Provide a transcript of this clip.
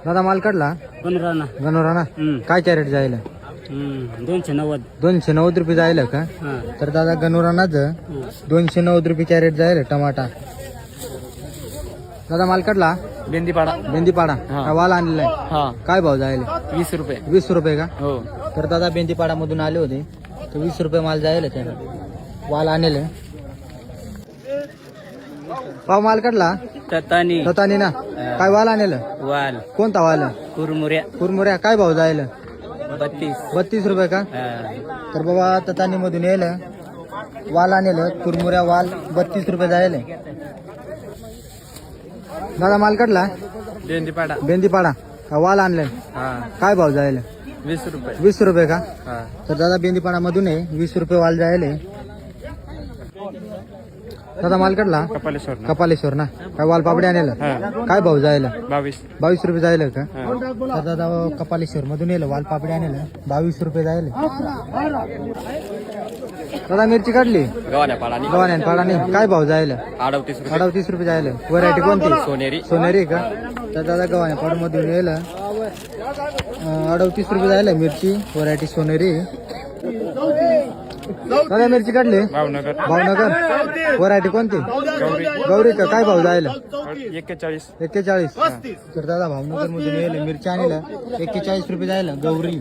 दादा माल काढला गणराणा गणोराना काय कॅरेट जायला 290. 290 रुपये जायला का? तर दादा गणोरानाच 290 रुपये कॅरेट जायला टमाटा. दादा माल काढला बेंदीपाडा. बेंदीपाडा हा. वाल आणलेला आहे. हा काय भाव जायला? 20 रुपये. 20 रुपये का? हो. तर दादा बेंदीपाडा मधून आले होते तर 20 रुपये माल जायला त्याला वाल आणले. पाव माल काढला ततानी ततानी ना काय वाल आणलं? वाल कोणता वाल? कुरमुऱ्या कुरमुऱ्या काय भाव जायला? 32. 32 रुपये का? तर बाबा ततानी मधून येईल वाल आणलं कुरमुऱ्या वाल 32 रुपये जायला. दादा माल काढला बेंदीपाडा. बेंदीपाडा वाल आणलाय काय भाव जायला? 20 रुपये. 20 रुपये का? तर दादा बेंदीपाडा मधून आहे 20 रुपये वाल जायले. दादा माल काढला कपालेश्वर. कपालेश्वर ना काय वाल पापडी आणलं काय भाव जायला? 22 रुपये जायला का? तर दादा कपालेश्वर मधून येलं वाल पापडी आणलं 22 रुपये जायले. दादा मिरची काढली गव्हाण्या पाडाने काय भाव जायला? 38 रुपये जायला. व्हरायटी कोणती? सोनेरी का? तर दादा गव्हाण्या पाड मधून येलं 38 रुपये जायला मिरची व्हरायटी सोनेरी. दादा मिरची काढली भावनगर व्हरायटी कोणती? गौरी का काय भाव जायला? 41. तर दादा भावनगर मधून येईल मिरची आणलं 41 रुपये जायला गौरी.